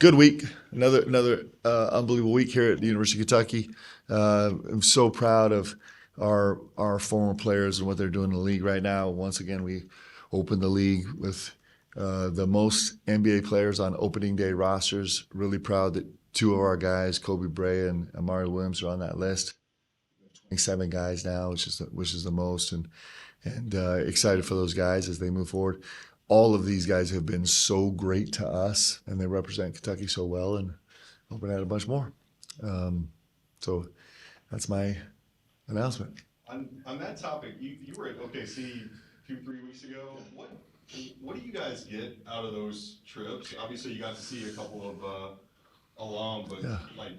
Good week. Another unbelievable week here at the University of Kentucky. I'm so proud of our former players and what they're doing in the league right now. Once again, we opened the league with the most NBA players on opening day rosters. Really proud that two of our guys, Kobe Bray and Amari Williams, are on that list. 27 guys now, which is the most, and excited for those guys as they move forward. All of these guys have been so great to us, and they represent Kentucky so well, and hoping to add a bunch more. So that's my announcement. On that topic, you were at OKC 2-3 weeks ago. What do you guys get out of those trips? Obviously, you got to see a couple of alum, but Yeah. like,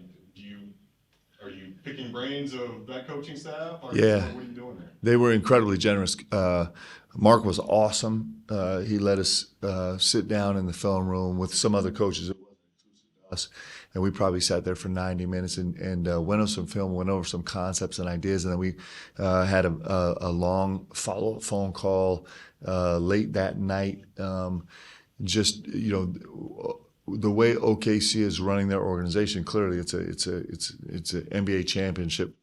are you picking brains of that coaching staff? Yeah. What are you doing there? They were incredibly generous. Mark was awesome. He let us sit down in the film room with some other coaches. It wasn't exclusive to us. And we probably sat there for 90 minutes and went over some film, went over some concepts and ideas. And then we had a long follow-up phone call late that night. Just, the way OKC is running their organization, clearly it's an NBA championship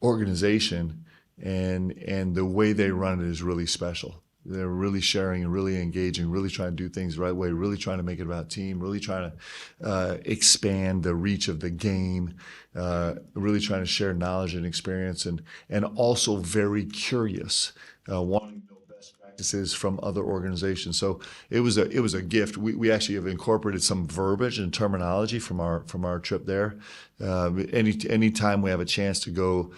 organization, and the way they run it is really special. They're really sharing and really engaging, really trying to do things the right way, really trying to make it about team, really trying to expand the reach of the game, really trying to share knowledge and experience, and also very curious, wanting to know best practices from other organizations. So it was a gift. We actually have incorporated some verbiage and terminology from our trip there. Any time we have a chance to go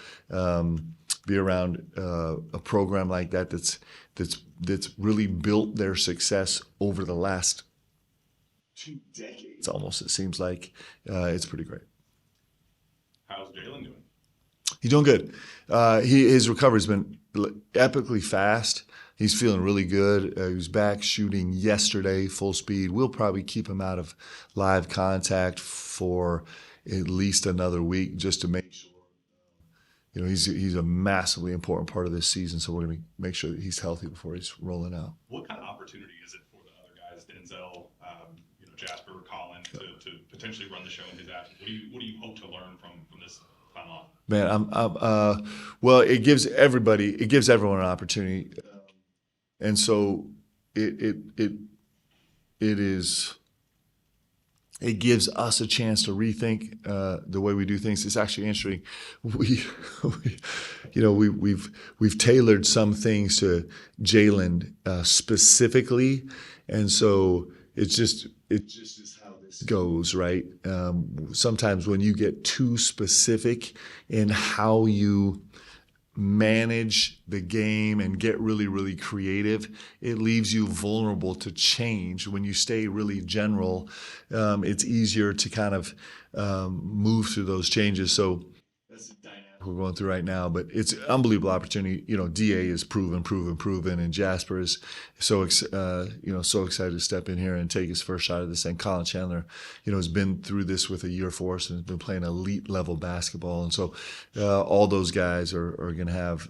be around a program like that's really built their success over the last 2 decades, almost, it seems like, it's pretty great. How's Jalen doing? He's doing good. His recovery's been epically fast. He's feeling really good. He was back shooting yesterday, full speed. We'll probably keep him out of live contact for at least another week just to make sure. He's a massively important part of this season, so we're going to make sure that he's healthy before he's rolling out. What kind of opportunity is it for the other guys, Denzel, Jasper, Colin, to potentially run the show in his absence? What do you hope to learn from this time off? Man, well, it gives everyone an opportunity, and so it gives us a chance to rethink the way we do things. It's actually interesting. We've tailored some things to Jalen specifically, and so it just is how this goes, right? Sometimes when you get too specific in how you manage the game and get really, really creative, it leaves you vulnerable to change. When you stay really general, it's easier to kind of move through those changes. So that's the dynamic we're going through right now, but it's an unbelievable opportunity. DA is proven, and Jasper is so excited to step in here and take his first shot at this thing. Colin Chandler, has been through this with a year for us and has been playing elite level basketball, and so all those guys are going to have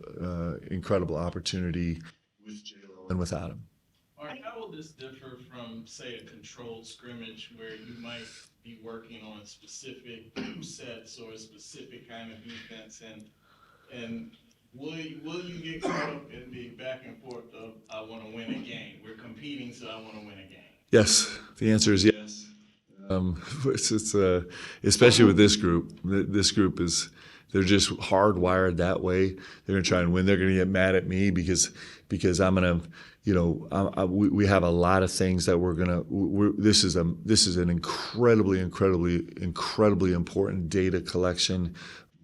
incredible opportunity with J-Lo and without him. How will this differ from, say, a controlled scrimmage where you might be working on specific sets or a specific kind of defense, and will you get caught up in the back and forth of I want to win a game? We're competing, so I want to win a game. Yes, the answer is yes. It's especially with this group. This group they're just hardwired that way. They're going to try and win. They're going to get mad at me because I'm going to. We have a lot of things that this is an incredibly important data collection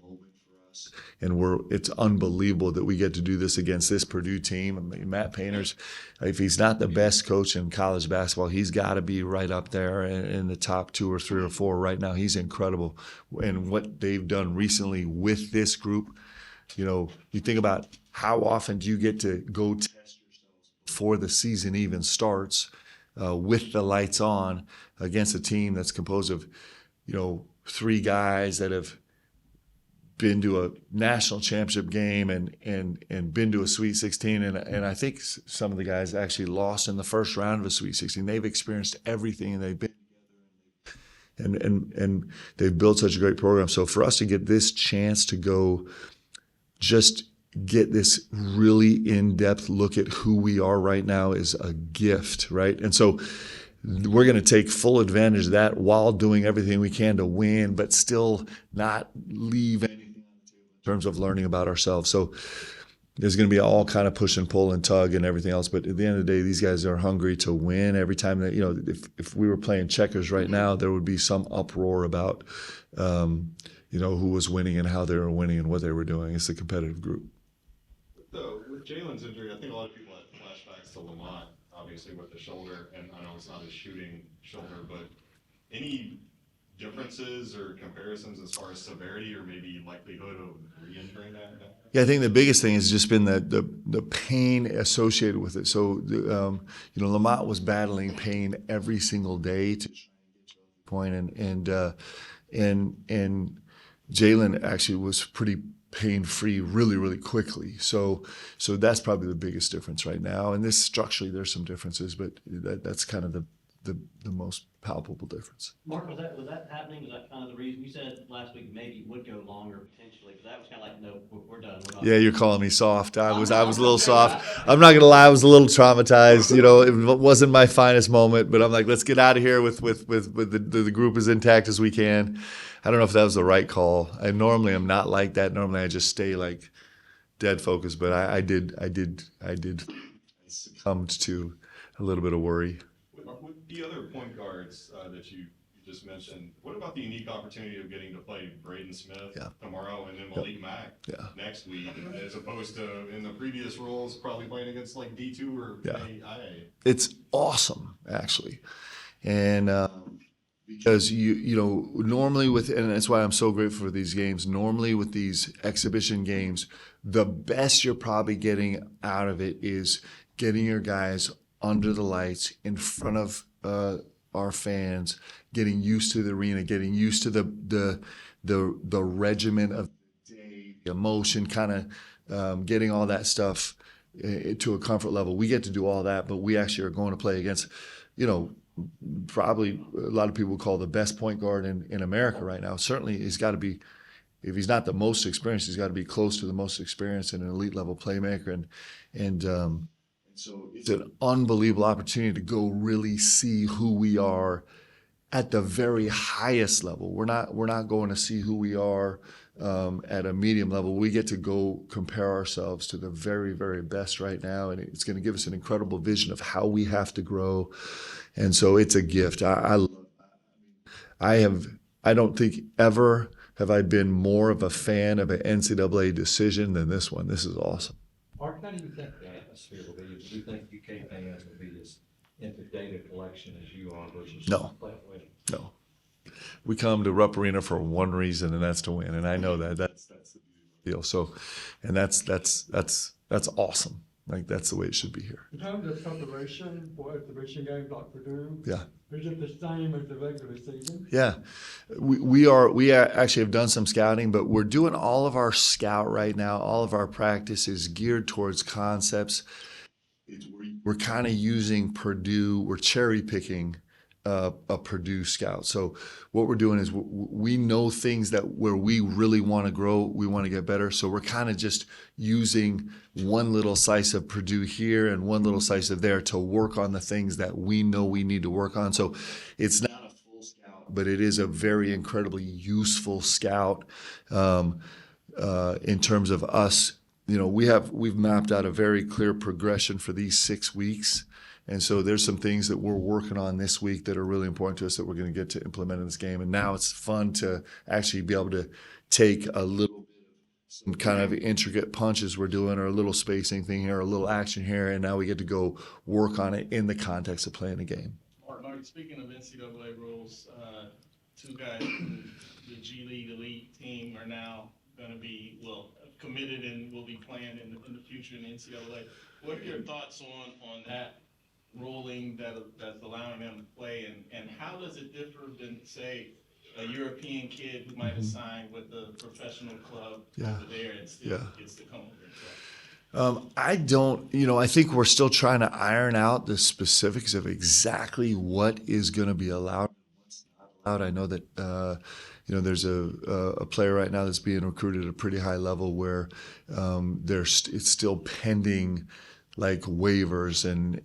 moment for us, and it's unbelievable that we get to do this against this Purdue team. I mean, Matt Painter's, if he's not the best coach in college basketball, he's got to be right up there in the top 2 or 3 or 4 right now. He's incredible, and what they've done recently with this group. You think about how often do you get to go test before the season even starts, with the lights on, against a team that's composed of, 3 guys that have been to a national championship game and been to a Sweet 16, and I think some of the guys actually lost in the first round of a Sweet 16. They've experienced everything, and they've been together and they've built such a great program. So for us to get this chance to go just get this really in-depth look at who we are right now is a gift, right? And so we're going to take full advantage of that while doing everything we can to win, but still not leave anything on the table in terms of learning about ourselves. So there's going to be all kind of push and pull and tug and everything else. But at the end of the day, these guys are hungry to win every time that, if we were playing checkers right now, there would be some uproar about, who was winning and how they were winning and what they were doing. It's a competitive group. So with Jalen's injury, I think a lot of people had flashbacks to Lamont, obviously with the shoulder, and I know it's not a shooting shoulder, but any differences or comparisons as far as severity or maybe likelihood of re-injuring that? Yeah, I think the biggest thing has just been the pain associated with it. So, Lamont was battling pain every single day to try and get to the point, and Jalen actually was pretty pain-free really, really quickly. So that's probably the biggest difference right now. And this structurally, there's some differences, but that's kind of the most palpable difference. Mark, was that happening? Was that kind of the reason? You said last week maybe it would go longer potentially, but that was kind of like, no, we're done. We're not. Yeah, you're calling me soft. I was a little soft. I'm not gonna lie, I was a little traumatized. It wasn't my finest moment, but I'm like, let's get out of here with the group as intact as we can. I don't know if that was the right call. I normally am not like that. Normally I just stay like dead focused, but I did succumb to a little bit of worry. With the other point guards that you just mentioned, what about the unique opportunity of getting to play Braden Smith tomorrow and then Malik Mack next week, as opposed to in the previous roles probably playing against like D2 or IA? It's awesome, actually. And because normally and that's why I'm so grateful for these games. Normally with these exhibition games, the best you're probably getting out of it is getting your guys under the lights in front of our fans, getting used to the arena, getting used to the regimen of the day, the emotion, kind of getting all that stuff to a comfort level. We get to do all that, but we actually are going to play against, probably a lot of people would call the best point guard in America right now. Certainly he's got to be, if he's not the most experienced, he's got to be close to the most experienced and an elite level playmaker. And so it's an unbelievable opportunity to go really see who we are at the very highest level. We're not going to see who we are at a medium level. We get to go compare ourselves to the very, very best right now, and it's going to give us an incredible vision of how we have to grow. And so it's a gift. I don't think ever have I been more of a fan of an NCAA decision than this one. This is awesome. Mark, how do you think the atmosphere will be? Do you think UK fans will be as into data collection as you are versus No. winning? No. We come to Rupp Arena for one reason, and that's to win. And I know that. That's the deal. So, and that's awesome. Like, that's the way it should be here. In terms of preparation for exhibition games like Purdue, Yeah. is it the same as the regular season? Yeah, we actually have done some scouting, but we're doing all of our scout right now. All of our practice is geared towards concepts. We're kind of using Purdue. We're cherry picking a Purdue scout. So what we're doing is we know things that where we really want to grow, we want to get better. So we're kind of just using one little slice of Purdue here and one little slice of there to work on the things that we know we need to work on. So it's not a full scout, but it is a very incredibly useful scout in terms of us. We've mapped out a very clear progression for these 6 weeks. And so there's some things that we're working on this week that are really important to us that we're going to get to implement in this game. And now it's fun to actually be able to take a little bit of some kind of intricate punches we're doing, or a little spacing thing here, or a little action here, and now we get to go work on it in the context of playing a game. Mark, speaking of NCAA rules, two guys from the G League elite team are now going to be, committed and will be playing in the future in the NCAA. What are your thoughts on that ruling that's allowing them to play, and how does it differ than, say, a European kid who might have signed with a professional club over there and still gets to come over and play? I think we're still trying to iron out the specifics of exactly what is going to be allowed and what's not out. I know that there's a player right now that's being recruited at a pretty high level where it's still pending like waivers and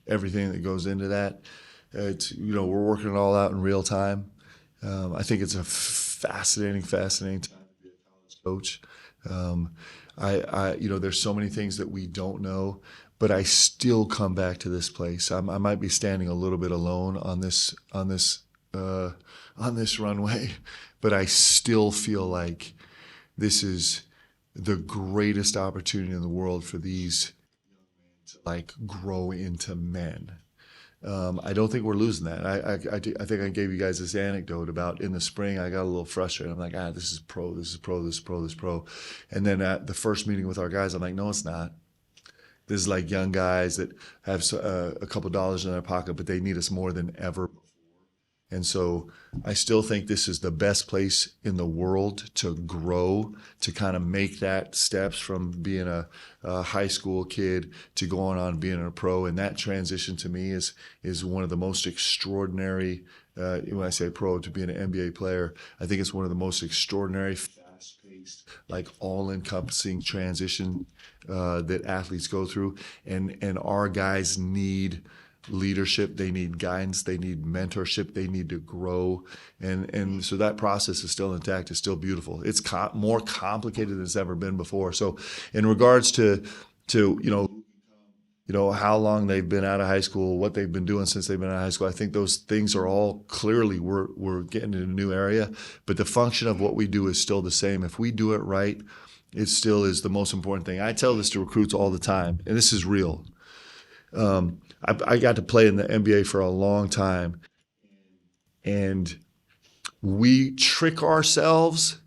everything that goes into that. We're working it all out in real time. I think it's a fascinating time to be a college coach. There's so many things that we don't know, but I still come back to this place. I might be standing a little bit alone on this runway, but I still feel like this is the greatest opportunity in the world for these young men to like grow into men. I don't think we're losing that. I think I gave you guys this anecdote about in the spring, I got a little frustrated. I'm like, this is pro. And then at the first meeting with our guys, I'm like, no, it's not. This is like young guys that have a couple dollars in their pocket, but they need us more than ever before. And so I still think this is the best place in the world to grow, to kind of make that steps from being a high school kid to going on being a pro. And that transition to me is one of the most extraordinary, when I say pro, to being an NBA player, I think it's one of the most extraordinary, fast-paced, like all-encompassing transition that athletes go through. And our guys need leadership, they need guidance, they need mentorship, they need to grow, and so that process is still intact. It's still beautiful. It's more complicated than it's ever been before. So in regards to how long they've been out of high school, what they've been doing since they've been out of high school, I think those things are all clearly we're getting in a new area, but the function of what we do is still the same. If we do it right, it still is the most important thing. I tell this to recruits all the time, and this is real. I got to play in the NBA for a long time, and we trick ourselves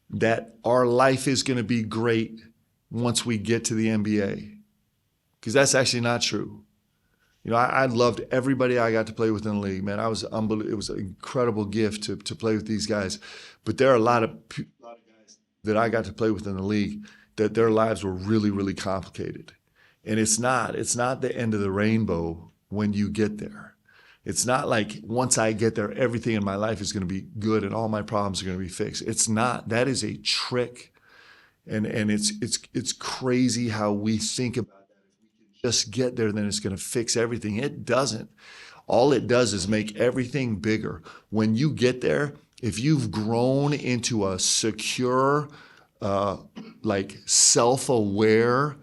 that our life is going to be great once we get to the NBA, because that's actually not true. I loved everybody I got to play with in the league, man. It was an incredible gift to play with these guys, but there are a lot of guys that I got to play with in the league that their lives were really, really complicated. And it's not the end of the rainbow when you get there. It's not like once I get there, everything in my life is going to be good and all my problems are going to be fixed. It's not. That is a trick. And it's crazy how we think about that. If we can just get there, then it's going to fix everything. It doesn't. All it does is make everything bigger. When you get there, if you've grown into a secure, like self-aware,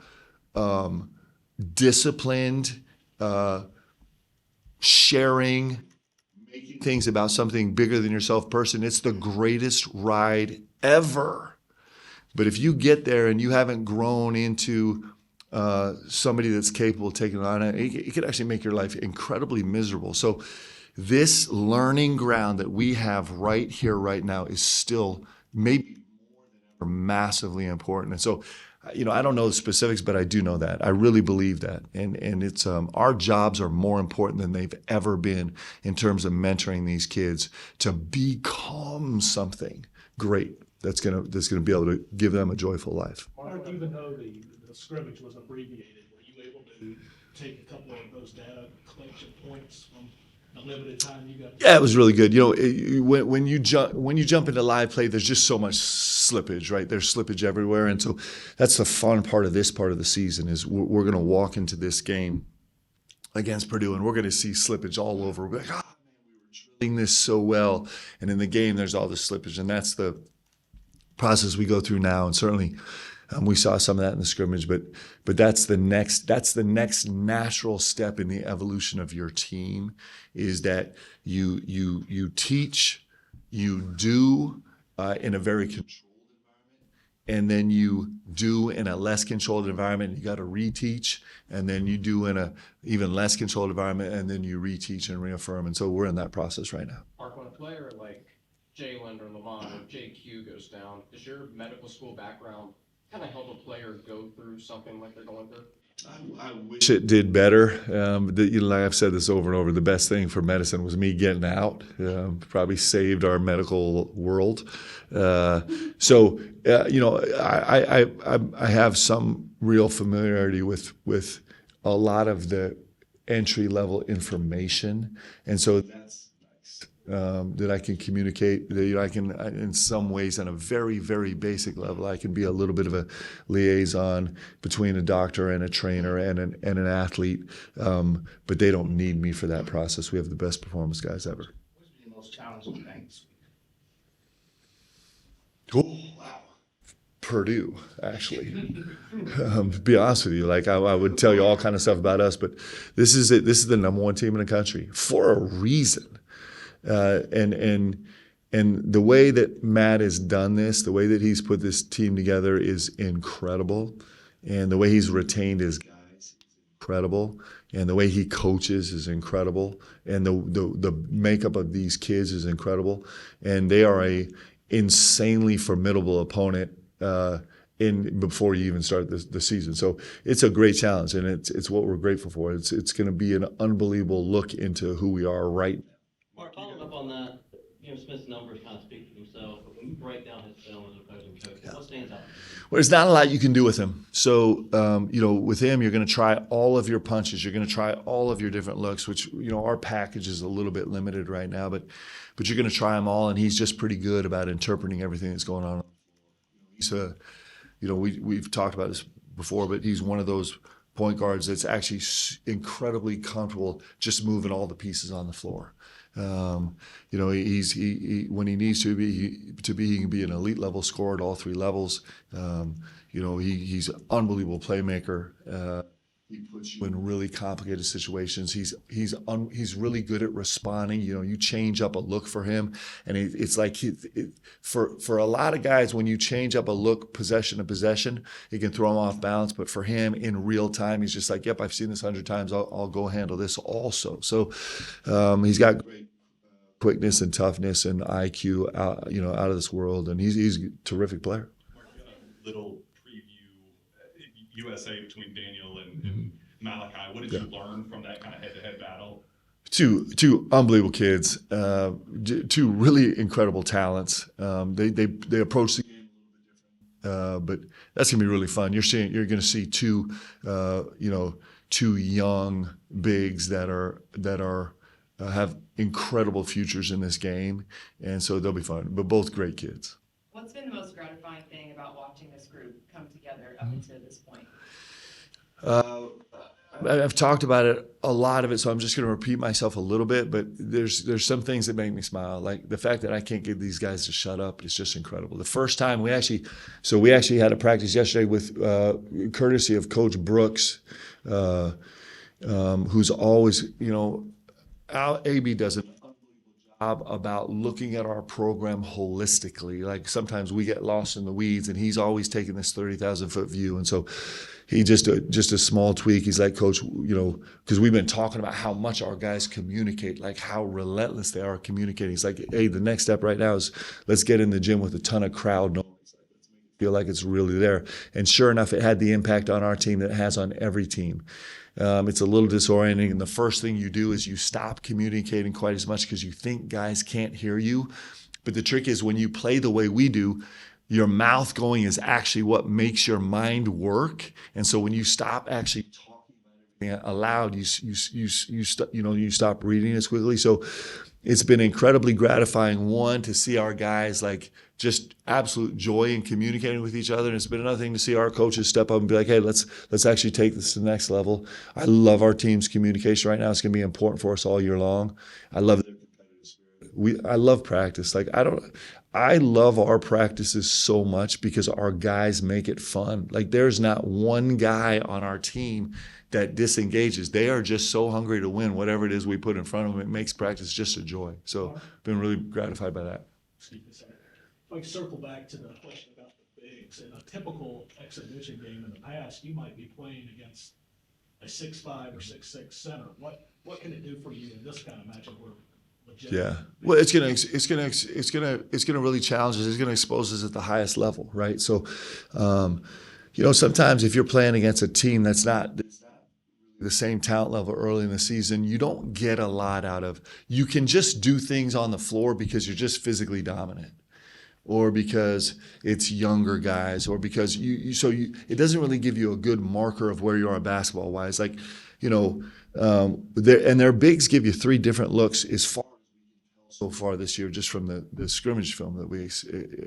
disciplined, sharing, making things about something bigger than yourself person, it's the greatest ride ever. But if you get there and you haven't grown into somebody that's capable of taking it on, it could actually make your life incredibly miserable. So this learning ground that we have right here, right now, is still maybe more than ever massively important. And so I don't know the specifics, but I do know that. I really believe that. And it's our jobs are more important than they've ever been in terms of mentoring these kids to become something great that's gonna be able to give them a joyful life. Mark, even though the scrimmage was abbreviated, were you able to take a couple of those data collection points from a limited time you got? Yeah, it was really good. When you jump into live play, there's just so much slippage, right? There's slippage everywhere, and so that's the fun part of this part of the season is we're going to walk into this game against Purdue, and we're going to see slippage all over. We're like, man, we were drilling this so well, and in the game, there's all this slippage, and that's the process we go through now, and certainly. We saw some of that in the scrimmage, but that's the next natural step in the evolution of your team is that you teach, you do in a very controlled environment, and then you do in a less controlled environment. You got to reteach, and then you do in a even less controlled environment, and then you reteach and reaffirm. And so we're in that process right now. Mark, when a player like Jalen or Lamont or JQ goes down, does your medical school background kind of help a player go through something like they're going through? I wish it did better. Like I've said this over and over, the best thing for medicine was me getting out. Probably saved our medical world. I have some real familiarity with a lot of the entry level information, and so that's nice. that I can communicate. That I can, in some ways, on a very, very basic level, I can be a little bit of a liaison between a doctor and a trainer and an athlete. But they don't need me for that process. We have the best performance guys ever. What's been the most challenging things? Oh, wow. Purdue, actually. To be honest with you, like I would tell you all kind of stuff about us, but this is it. This is the number one team in the country for a reason. And the way that Matt has done this, the way that he's put this team together is incredible, and the way he's retained his guys is incredible, and the way he coaches is incredible, and the makeup of these kids is incredible, and they are a insanely formidable opponent before you even start the season. So it's a great challenge, and it's what we're grateful for. It's going to be an unbelievable look into who we are right now. Mark, following up on that, Smith's numbers kind of speak for themselves, but when you break down his film as opposing coach, what stands out? Well, there's not a lot you can do with him. So, with him, you're going to try all of your punches. You're going to try all of your different looks, which, our package is a little bit limited right now, but you're going to try them all, and he's just pretty good about interpreting everything that's going on. He's we've talked about this before, but he's one of those point guards that's actually incredibly comfortable just moving all the pieces on the floor. He when he needs to be, he can be an elite level scorer at all three levels. He's an unbelievable playmaker. He puts you in really complicated situations. He's really good at responding. You change up a look for him, and it's like for a lot of guys, when you change up a look possession to possession, it can throw him off balance. But for him, in real time, he's just like, "Yep, I've seen this 100 times. I'll go handle this also." So he's got great quickness and toughness and IQ out of this world, and he's a terrific player. Mark, you got a little preview USA between Daniel and Malachi. What did you learn from that kind of head-to-head battle? Two unbelievable kids, two really incredible talents. They approach the game a little bit different, but that's gonna be really fun. You're gonna see two young bigs that have incredible futures in this game, and so they'll be fun. But both great kids. What's been the most gratifying thing about watching this group come together up until this point? I've talked about it, a lot of it, so I'm just going to repeat myself a little bit, but there's some things that make me smile. Like the fact that I can't get these guys to shut up is just incredible. The first time we actually had a practice yesterday with courtesy of Coach Brooks, who's always, AB does an unbelievable job about looking at our program holistically. Like sometimes we get lost in the weeds, and he's always taking this 30,000-foot view, and so he just a small tweak. He's like, Coach, because we've been talking about how much our guys communicate, like how relentless they are communicating. He's like, hey, the next step right now is let's get in the gym with a ton of crowd noise. Let's make it feel like it's really there. And sure enough, it had the impact on our team that it has on every team. It's a little disorienting, and the first thing you do is you stop communicating quite as much because you think guys can't hear you. But the trick is when you play the way we do, your mouth going is actually what makes your mind work. And so when you stop actually talking about everything aloud, you stop reading as quickly. So it's been incredibly gratifying, one, to see our guys like just absolute joy in communicating with each other. And it's been another thing to see our coaches step up and be like, hey, let's actually take this to the next level. I love our team's communication right now. It's going to be important for us all year long. I love their competitive spirit. I love practice. I love our practices so much because our guys make it fun. Like there's not one guy on our team that disengages. They are just so hungry to win whatever it is we put in front of them. It makes practice just a joy. So been really gratified by that. If I circle back to the question about the bigs, in a typical exhibition game in the past, you might be playing against a 6'5" or 6'6" center. What can it do for you in this kind of matchup where yeah, well, it's gonna really challenge us. It's gonna expose us at the highest level, right? So, sometimes if you're playing against a team that's not the same talent level early in the season, you don't get a lot out of. You can just do things on the floor because you're just physically dominant, or because it's younger guys, or because it doesn't really give you a good marker of where you are basketball wise. Like, and their bigs give you three different looks as far so far this year just from the scrimmage film that we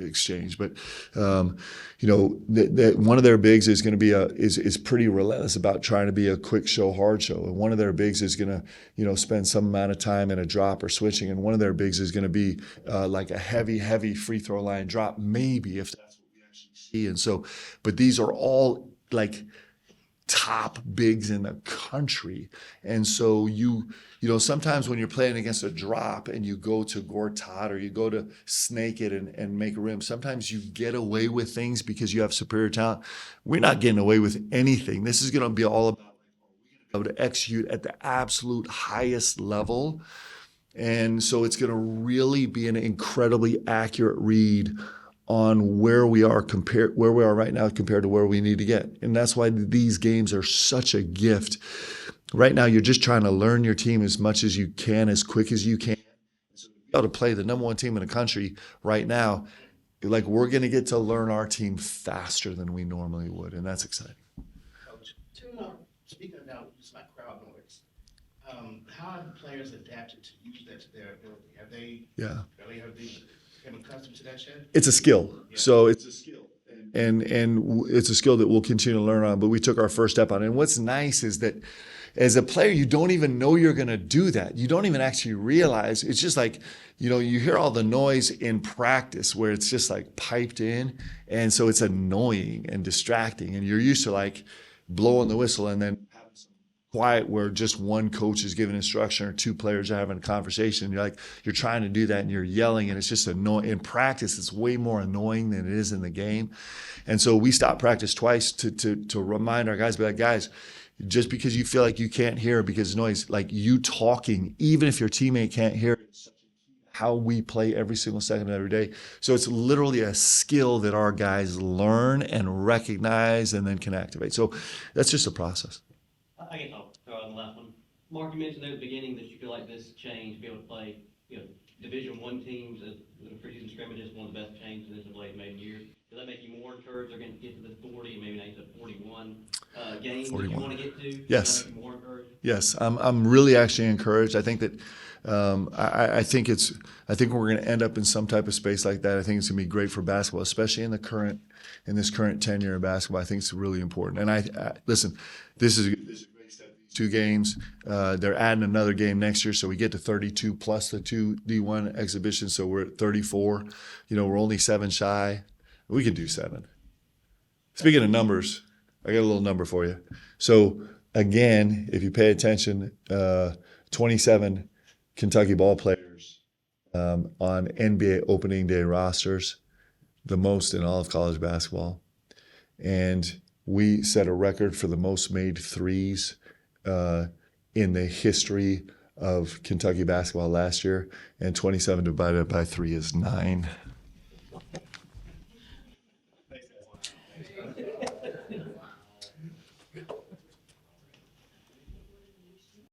exchanged. But one of their bigs is going to be is pretty relentless about trying to be a quick show, hard show, and one of their bigs is going to spend some amount of time in a drop or switching, and one of their bigs is going to be like a heavy free throw line drop, maybe if that's what we actually see. And so, but these are all like top bigs in the country. And so sometimes when you're playing against a drop and you go to Gortat or you go to snake it and make a rim, sometimes you get away with things because you have superior talent. We're not getting away with anything. This is going to be all about being able to execute at the absolute highest level. And so it's going to really be an incredibly accurate read on where we are right now compared to where we need to get. And that's why these games are such a gift. Right now, you're just trying to learn your team as much as you can, as quick as you can. So to be able to play the number one team in the country right now, like we're going to get to learn our team faster than we normally would, and that's exciting. Coach, speaking about just like crowd noise, how have the players adapted to use that to their ability? Have they become accustomed to that yet? It's a skill. Yeah. So it's a skill. And it's a skill that we'll continue to learn on, but we took our first step on it. And what's nice is that as a player, you don't even know you're going to do that. You don't even actually realize. It's just like, you hear all the noise in practice where it's just like piped in. And so it's annoying and distracting. And you're used to like blowing the whistle and then having some quiet where just one coach is giving instruction or two players are having a conversation. You're trying to do that and you're yelling and it's just annoying. In practice, it's way more annoying than it is in the game. And so we stopped practice twice to remind our guys, be like, guys, just because you feel like you can't hear because of noise, like you talking, even if your teammate can't hear, it's how we play every single second of every day. So it's literally a skill that our guys learn and recognize and then can activate. So that's just a process. I guess I'll throw out the last one. Mark, you mentioned at the beginning that you feel like this change, be able to play, Division I teams as the preseason scrimmages, one of the best changes in NCAA's made in years. Does that make you more encouraged they're going to get to the 40, maybe not to 41 games 41. That you want to get to? Yes. Does that make you more encouraged? Yes, I'm really actually encouraged. I think that I think we're going to end up in some type of space like that. I think it's going to be great for basketball, especially in this current tenure of basketball. I think it's really important. And I listen, this is a great step. 2 games. They're adding another game next year, so we get to 32 plus the 2 D1 exhibitions. So we're at 34. We're only 7 shy. We can do 7. Speaking of numbers, I got a little number for you. So again, if you pay attention, 27 Kentucky ball players on NBA opening day rosters, the most in all of college basketball. And we set a record for the most made threes in the history of Kentucky basketball last year, and 27 divided by 3 is 9.